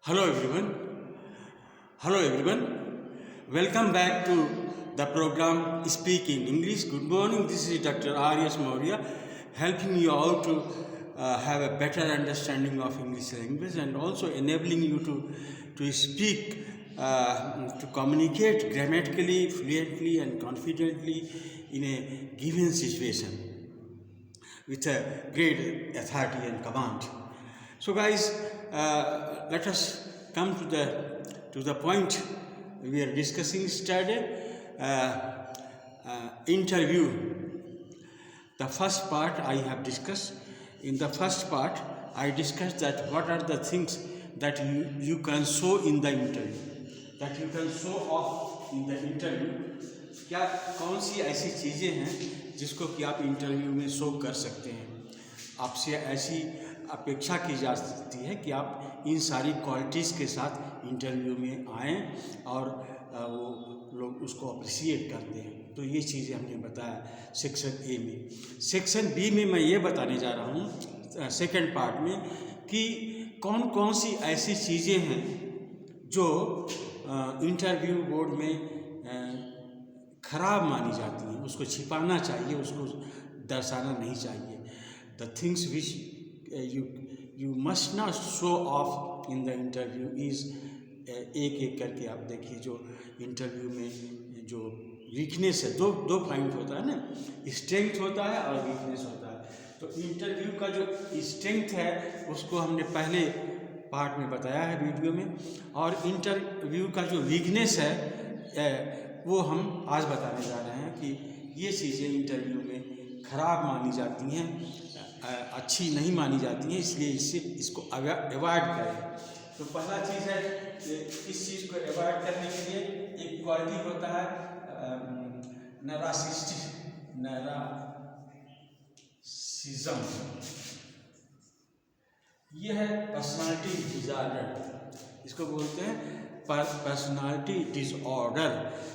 Hello everyone. Hello everyone. Welcome back to the program Speak in English. Good morning. This is Dr. Aryas Maurya, helping you out to have a better understanding of English language and also enabling you to speak, to communicate grammatically, fluently, and confidently in a given situation with a great authority and command. So, guys, let us come to the point we are discussing yesterday. Interview. The first part I have discussed. In the first part, I discussed that what are the things that you can show in the interview, that you can show off in the interview. क्या कौन सी ऐसी चीज़ें हैं जिसको कि आप interview में show कर सकते हैं। आपसे ऐसी अपेक्षा की जा सकती है कि आप इन सारी क्वालिटीज़ के साथ इंटरव्यू में आएँ और वो लोग उसको अप्रिशिएट करते हैं। तो ये चीज़ें हमने बताया सेक्शन ए में। सेक्शन बी में मैं ये बताने जा रहा हूँ सेकंड पार्ट में कि कौन कौन सी ऐसी चीज़ें हैं जो इंटरव्यू बोर्ड में ख़राब मानी जाती हैं, उसको छिपाना चाहिए, उसको दर्शाना नहीं चाहिए। The things which you must not show off in the interview is एक एक करके आप देखिए। जो इंटरव्यू में जो वीकनेस है, दो पॉइंट होता है ना, स्ट्रेंथ होता है और वीकनेस होता है। तो इंटरव्यू का जो स्ट्रेंथ है उसको हमने पहले पार्ट में बताया है वीडियो में, और इंटरव्यू का जो वीकनेस है वो हम आज बताने जा रहे हैं कि ये चीज़ें इंटरव्यू में ख़राब मानी जाती हैं, अच्छी नहीं मानी जाती हैं, इसलिए इसको अवॉइड करें। तो पहला चीज़ है कि इस चीज़ को अवॉइड करने के लिए एक क्वालिटी होता है नरासिज्म। ये है पर्सनालिटी डिसऑर्डर, इसको बोलते हैं पर्सनालिटी डिसऑर्डर।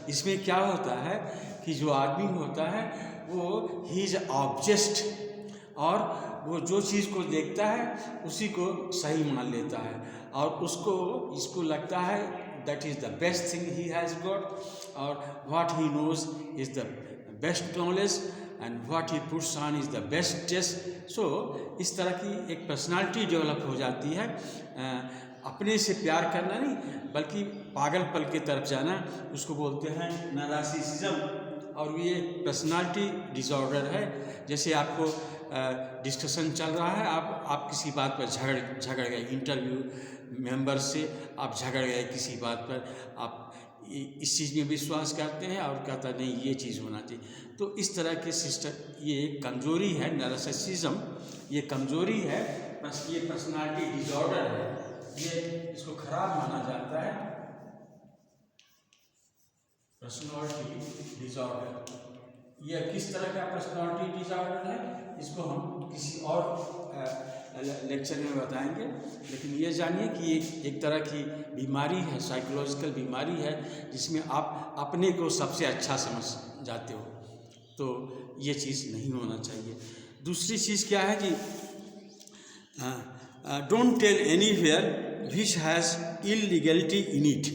इसमें क्या होता है कि जो आदमी होता है वो ही इज ऑब्जेक्ट, और वो जो चीज़ को देखता है उसी को सही मान लेता है, और इसको लगता है that is the best thing he has got, और what he knows is the best knowledge and what he puts on is the best taste. So इस तरह की एक पर्सनालिटी डेवलप हो जाती है। अपने से प्यार करना नहीं बल्कि पागलपन की तरफ जाना, उसको बोलते हैं नार्सिसिज्म, और ये पर्सनालिटी डिसऑर्डर है। जैसे आपको डिस्कशन चल रहा है, आप किसी बात पर झगड़ गए, इंटरव्यू मेंबर से आप झगड़ गए किसी बात पर, आप इस चीज़ में विश्वास करते हैं और कहता नहीं ये चीज़ होना चाहिए। तो इस तरह के सिस्टम, ये एक कमज़ोरी है, नार्सिसिज्म ये कमज़ोरी है, बस ये पर्सनालिटी डिसऑर्डर है, ये इसको खराब माना जाता है। पर्सनालिटी डिसऑर्डर ये किस तरह का पर्सनालिटी डिसऑर्डर है, इसको हम किसी और लेक्चर में बताएंगे। लेकिन ये जानिए कि एक तरह की बीमारी है, साइकोलॉजिकल बीमारी है, जिसमें आप अपने को सबसे अच्छा समझ जाते हो। तो ये चीज़ नहीं होना चाहिए। दूसरी चीज़ क्या है कि don't tell anywhere which has illegality in it.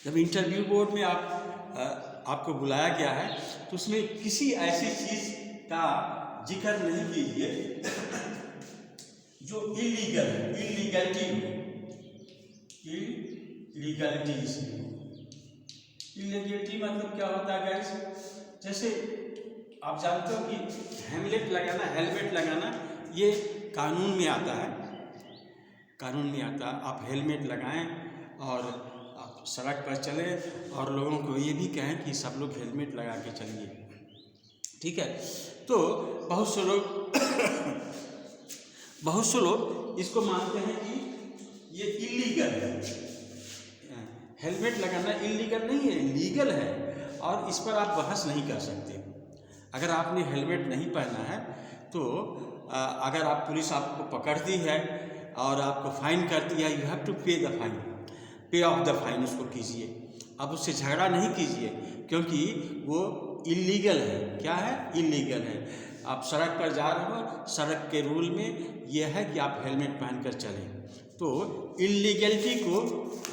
जब इंटरव्यू बोर्ड में आपको बुलाया गया है तो उसमें किसी ऐसी चीज़ का जिक्र नहीं कीजिए जो इलीगल है, इलीगलिटी मतलब क्या होता है गाइस? जैसे आप जानते हो कि हेलमेट लगाना ये कानून में आता है, आप हेलमेट लगाएं और आप सड़क पर चलें और लोगों को ये भी कहें कि सब लोग हेलमेट लगा के चलिए, ठीक है। तो बहुत से लोग इसको मानते हैं कि ये इलीगल है। हेलमेट लगाना इलीगल नहीं है, लीगल है, और इस पर आप बहस नहीं कर सकते। अगर आपने हेलमेट नहीं पहना है तो अगर पुलिस आपको पकड़ती है और आपको फाइन करती है, यू हैव टू पे द फाइन, पे ऑफ द फाइन उसको कीजिए। अब उससे झगड़ा नहीं कीजिए क्योंकि वो इलीगल है। क्या है? इलीगल है। आप सड़क पर जा रहे हो, सड़क के रूल में यह है कि आप हेलमेट पहनकर चलें। तो इलीगलिटी को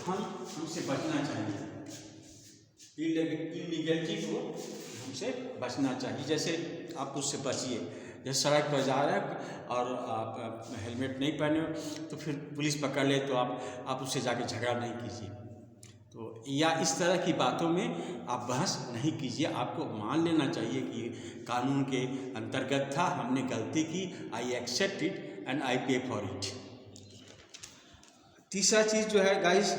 हमसे बचना चाहिए, इलीगलिटी को हमसे बचना चाहिए। जैसे आप उससे बचिए, जैसे सड़क पर जा रहे हैं और आप हेलमेट नहीं पहने हो तो फिर पुलिस पकड़ ले तो आप उससे जाके झगड़ा नहीं कीजिए, तो या इस तरह की बातों में आप बहस नहीं कीजिए। आपको मान लेना चाहिए कि कानून के अंतर्गत था, हमने गलती की, I accept it and I pay for it. तीसरा चीज़ जो है गाइस,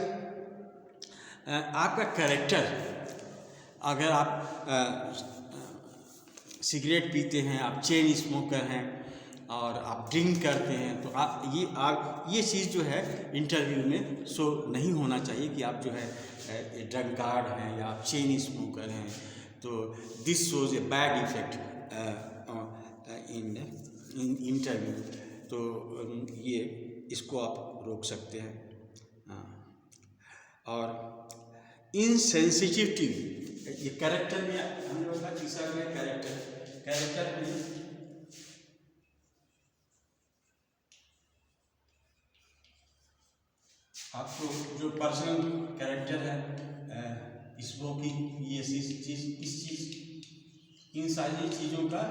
आपका कैरेक्टर, अगर आप सिगरेट पीते हैं, आप चेन स्मोकर हैं और आप ड्रिंक करते हैं, तो आप ये चीज़ जो है इंटरव्यू में शो नहीं होना चाहिए कि आप जो है ड्रंकार्ड हैं या आप चेन स्मोकर हैं। तो this shows a bad effect in interview, तो ये इसको आप रोक सकते हैं। और इनसेंसिटिविटी, ये कैरेक्टर में हमने बोला तीसरा में कैरेक्टर में आपको जो पर्सनल कैरेक्टर है, स्मोकिंग, ये चीज़ इन सारी चीज़ों का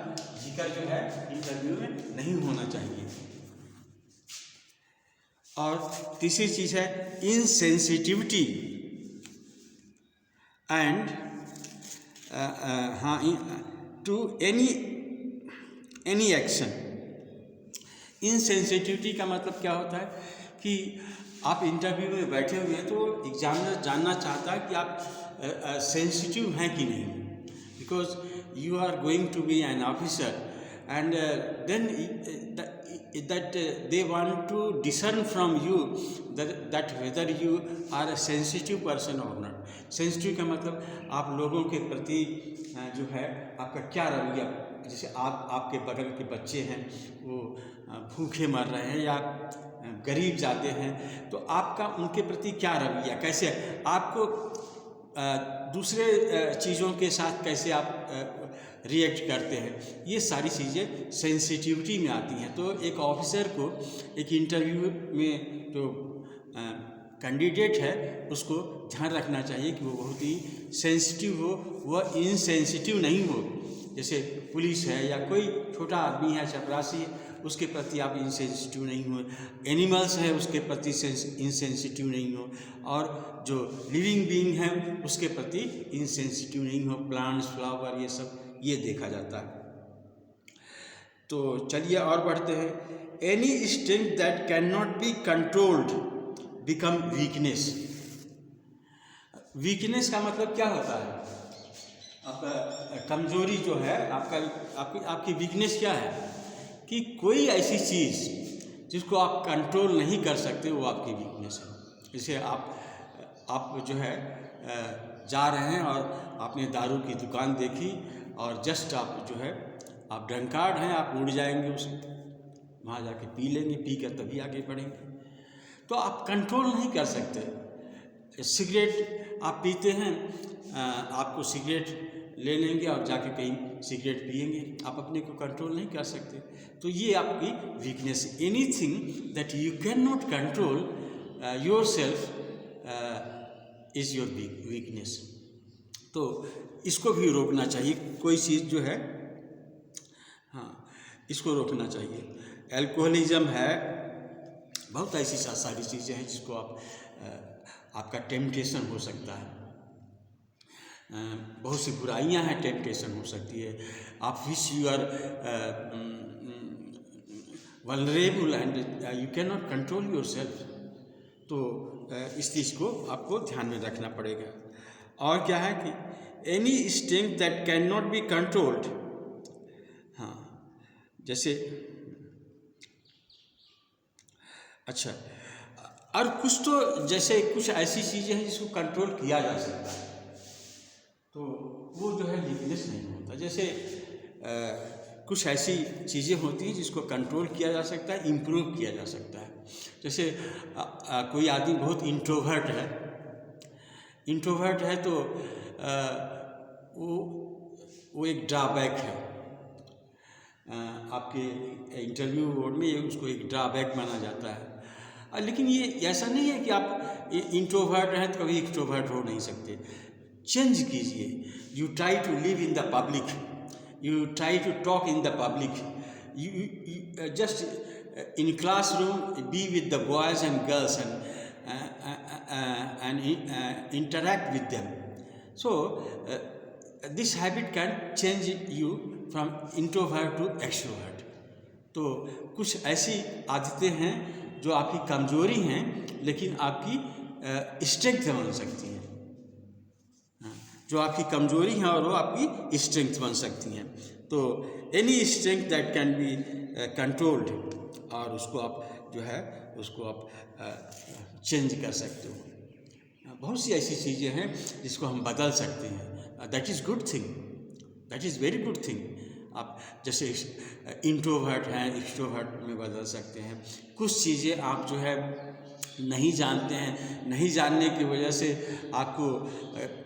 जिक्र जो है इंटरव्यू में नहीं होना चाहिए। और तीसरी चीज़ है insensitivity and to any action. Insensitivity का मतलब क्या होता है कि आप इंटरव्यू में बैठे हुए हैं तो एग्जामिनर जानना चाहता है कि आप सेंसिटिव हैं कि नहीं, because you are going to be an officer and then that they want to discern from you that whether you are a sensitive person or not. Sensitive का मतलब आप लोगों के प्रति जो है आपका क्या रवैया, जैसे आपके बगल के बच्चे हैं वो भूखे मर रहे हैं या गरीब जाते हैं, तो आपका उनके प्रति क्या रवैया, कैसे आपको दूसरे चीज़ों के साथ कैसे आप रिएक्ट करते हैं, ये सारी चीज़ें सेंसिटिविटी में आती हैं। तो एक ऑफिसर को एक इंटरव्यू में जो कैंडिडेट है उसको ध्यान रखना चाहिए कि वो बहुत ही सेंसिटिव हो, वह इनसेंसिटिव नहीं हो। जैसे पुलिस है या कोई छोटा आदमी है, चपरासी है, उसके प्रति आप इनसेंसिटिव नहीं हो, एनिमल्स है उसके प्रति इनसेंसिटिव नहीं हो, और जो लिविंग बीइंग है उसके प्रति इनसेंसिटिव नहीं हो, प्लांट्स, फ्लावर, ये सब ये देखा जाता है। तो चलिए और बढ़ते हैं। Any strength that can not be controlled become weakness. Weakness का मतलब क्या होता है, आपका कमजोरी जो है, आपकी वीकनेस क्या है कि कोई ऐसी चीज़ जिसको आप कंट्रोल नहीं कर सकते वो आपकी वीकनेस है। जैसे आप जो है जा रहे हैं और आपने दारू की दुकान देखी और जस्ट आप जो है आप ड्रंकार्ड हैं, आप उड़ जाएंगे उसमें, वहाँ जाके पी लेंगे, पी कर तभी आगे बढ़ेंगे, तो आप कंट्रोल नहीं कर सकते। सिगरेट आप पीते हैं, आपको सिगरेट ले लेंगे और जाके कहीं सिगरेट पिएंगे, आप अपने को कंट्रोल नहीं कर सकते, तो ये आपकी weakness. Anything that you can not control yourself is your weakness. तो इसको भी रोकना चाहिए, कोई चीज़ जो है, हाँ, इसको रोकना चाहिए। एल्कोहलिज्म है, बहुत ऐसी सारी चीज़ें हैं जिसको आपका टेम्पटेशन हो सकता है, बहुत सी बुराइयां हैं, टेम्पटेशन हो सकती है। आप wish you are vulnerable and you can not control yourself, तो इस चीज़ को आपको ध्यान में रखना पड़ेगा। और क्या है कि any strength that can not be controlled, हाँ, जैसे अच्छा, और कुछ तो जैसे कुछ ऐसी चीज़ें हैं जिसको कंट्रोल किया जा सकता है, तो वो जो है वीकनेस नहीं होता। जैसे कुछ ऐसी चीज़ें होती हैं जिसको कंट्रोल किया जा सकता है, इम्प्रूव किया जा सकता है। जैसे कोई आदमी बहुत इंट्रोवर्ट है तो वो एक ड्रॉबैक है, आपके इंटरव्यू बोर्ड में उसको एक ड्रॉबैक माना जाता है। लेकिन ये ऐसा नहीं है कि आप इंट्रोवर्ट हैं तो कभी एक्सट्रोवर्ट हो नहीं सकते। चेंज कीजिए। You try to live in the public, you try to talk in the public, you just in classroom be with the boys and girls and interact with them. So this habit can change you from introvert to extrovert. तो कुछ ऐसी आदतें हैं जो आपकी कमजोरी हैं लेकिन आपकी स्ट्रेंथ बन सकती हैं, जो आपकी कमजोरी हैं और वो आपकी स्ट्रेंथ बन सकती हैं। तो any strength that can be controlled, और उसको आप जो है उसको आप चेंज कर सकते हो। बहुत सी ऐसी चीज़ें हैं जिसको हम बदल सकते हैं। That is good thing, that is very good thing. आप जैसे इंट्रोवर्ट हैं एक्सट्रोवर्ट में बदल सकते हैं। कुछ चीज़ें आप जो है नहीं जानते हैं, नहीं जानने की वजह से आपको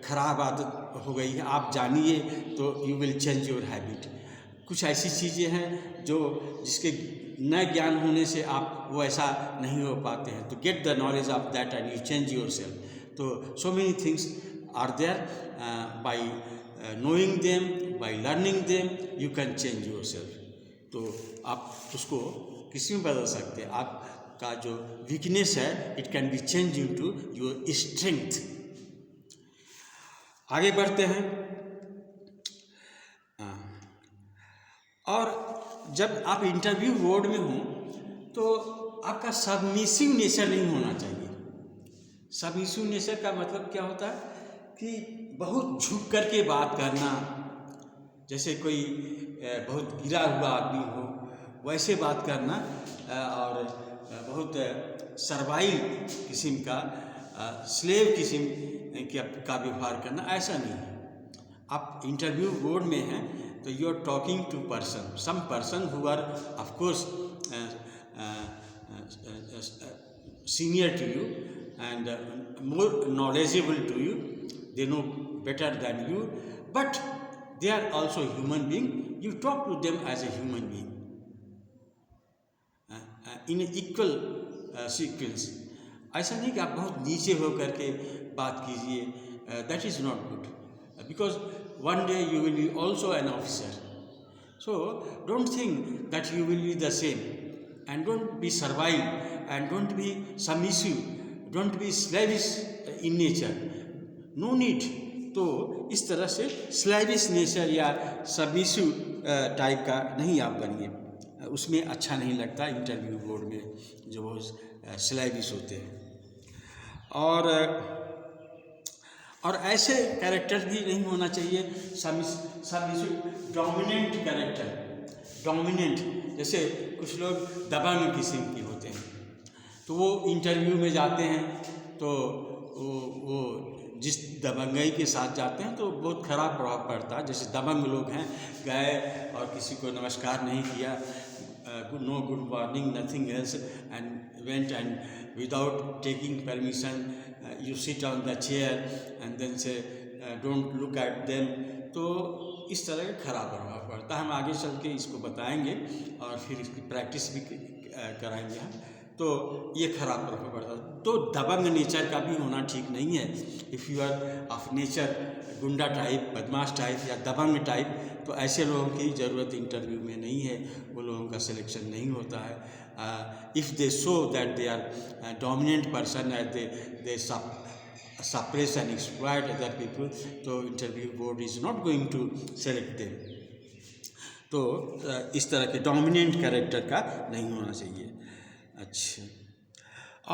ख़राब आदत हो गई है, आप जानिए तो you will change your habit. कुछ ऐसी चीज़ें हैं जो जिसके न ज्ञान होने से आप वो ऐसा नहीं हो पाते हैं। तो get the knowledge of that and you change your self. तो so many things are there, by knowing them, by learning them, you can change yourself. तो आप उसको किसी में बदल सकते हैं। आपका जो वीकनेस है it can be change into your strength. आगे बढ़ते हैं। और जब आप इंटरव्यू बोर्ड में हो तो आपका सबमिसिव नेचर नहीं होना चाहिए। सबमिसिव नेचर का मतलब क्या होता है कि बहुत झुक करके बात करना, जैसे कोई बहुत गिरा हुआ आदमी हो वैसे बात करना, और बहुत सर्वाइल किस्म का स्लेव किस्म का व्यवहार करना, ऐसा नहीं है। आप इंटरव्यू बोर्ड में हैं तो you are talking to person, some person who are of course senior to you and more knowledgeable to you, they know better than you, but they are also human being. You talk to them as a human being in an equal sequence. ऐसा नहीं कि आप बहुत नीचे हो करके बात कीजिए, that is not good, because one day you will be also an officer. So don't think that you will be the same, and don't be servile, and don't be submissive, don't be slavish in nature, no need. तो इस तरह से स्लेविश nature या submissive type का नहीं आप बनिए, उसमें अच्छा नहीं लगता इंटरव्यू बोर्ड में जो वो स्लेविश होते हैं। और ऐसे कैरेक्टर भी नहीं होना चाहिए सबमिसिव, डोमिनेंट कैरेक्टर, डोमिनेंट, जैसे कुछ लोग दबंग किस्म के होते हैं तो वो इंटरव्यू में जाते हैं तो वो जिस दबंगई के साथ जाते हैं तो बहुत ख़राब प्रभाव पड़ता है। जैसे दबंग लोग हैं, गए और किसी को नमस्कार नहीं किया, no good morning nothing else, and went and without taking permission you sit on the chair and then say don't look at them, तो इस तरह का खराब प्रभाव पड़ता है। हम आगे चल के इसको बताएंगे और फिर इसकी प्रैक्टिस भी कराएंगे हम, तो ये खराब प्रभाव पड़ता है। तो दबंग नेचर का भी होना ठीक नहीं है। If you are of nature गुंडा टाइप, बदमाश टाइप या दबंग टाइप, तो ऐसे लोगों की ज़रूरत इंटरव्यू में नहीं है, वो लोगों का सिलेक्शन नहीं होता है। If they show that they are dominant person and they suppress and exploit other people, तो interview board is not going to select them. तो इस तरह के डोमिनेंट कैरेक्टर का नहीं होना चाहिए। अच्छा,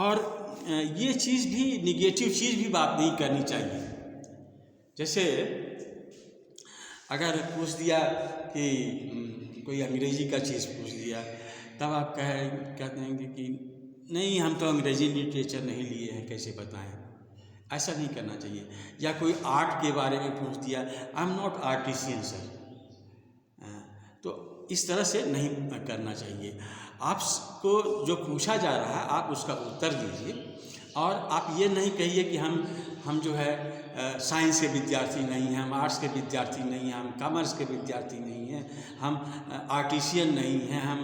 और ये चीज़ भी, निगेटिव चीज़ भी बात नहीं करनी चाहिए। जैसे अगर पूछ दिया कि कोई अंग्रेज़ी का चीज़ पूछ दिया, तब आप कहते हैं कि नहीं हम तो अंग्रेज़ी लिटरेचर नहीं लिए हैं, कैसे बताएं। ऐसा नहीं करना चाहिए। या कोई आर्ट के बारे में पूछ दिया, I am not artisan sir, तो इस तरह से नहीं करना चाहिए। आपको जो पूछा जा रहा है आप उसका उत्तर दीजिए, और आप ये नहीं कहिए कि हम जो है साइंस के विद्यार्थी नहीं हैं, हम आर्ट्स के विद्यार्थी नहीं हैं, हम कॉमर्स के विद्यार्थी नहीं हैं, हम आर्टिशियन नहीं हैं, हम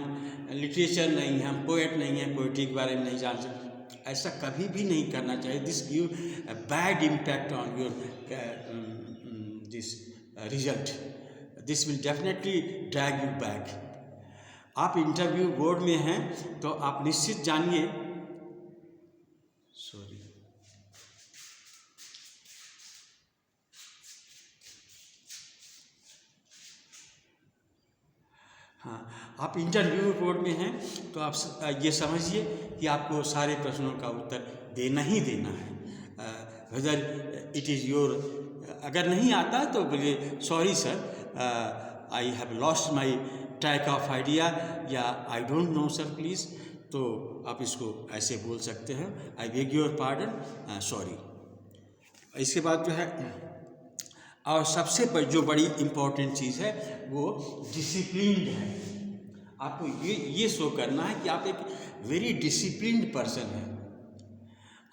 लिटरेचर नहीं हैं, हम पोएट नहीं हैं, पोइट्री के बारे में नहीं जान सकते। ऐसा कभी भी नहीं करना चाहिए. This give a bad impact on your this result. This will definitely drag you back. आप इंटरव्यू बोर्ड में हैं तो आप निश्चित जानिए. सॉरी, हाँ, आप इंटरव्यू बोर्ड में हैं तो आप ये समझिए कि आपको सारे प्रश्नों का उत्तर देना ही देना है. वेदर इट इज़ योर, अगर नहीं आता तो बोलिए sorry sir, I have lost my track of idea, या I don't know sir please. तो आप इसको ऐसे बोल सकते हैं, I beg your pardon, sorry. इसके बाद जो है, और सबसे जो बड़ी इम्पोर्टेंट चीज़ है वो डिसिप्लिन्ड है. आपको ये शो करना है कि आप एक वेरी डिसिप्लिन्ड पर्सन हैं.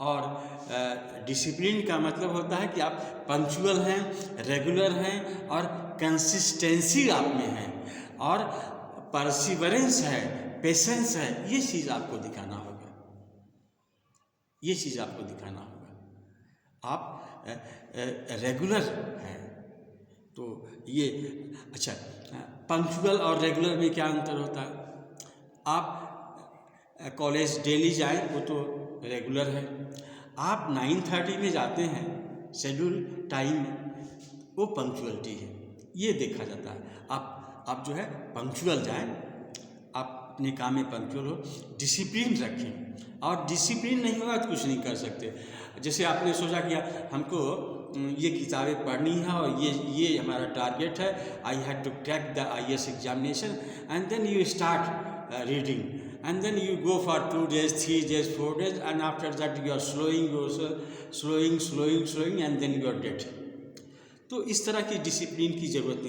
और डिसिप्लिन का मतलब होता है कि आप पंक्चुअल हैं, रेगुलर हैं और कंसिस्टेंसी आप में है और परसिवरेंस है, पेशेंस है. ये चीज़ आपको दिखाना होगा, ये चीज़ आपको दिखाना होगा. आप रेगुलर है तो ये अच्छा. पंक्चुअल और रेगुलर में क्या अंतर होता है? आप कॉलेज डेली जाएं वो तो रेगुलर है. आप 9:30 में जाते हैं शेड्यूल टाइम में, वो पंक्चुअलिटी है, ये देखा जाता है. आप जो है पंक्चुअल जाएं, आप अपने काम में पंक्चुअल हो, डिसिप्लिन रखें. और डिसिप्लिन नहीं होगा तो कुछ नहीं कर सकते. जैसे आपने सोचा कि हमको ये किताबें पढ़नी है और ये हमारा टारगेट है, I had to crack the IAS examination, and then you start reading, and then you go for 2 days, 3 days, 4 days, and after that you are slowing yourself, slowing, and then you are dead. तो इस तरह की discipline की ज़रूरत नहीं है.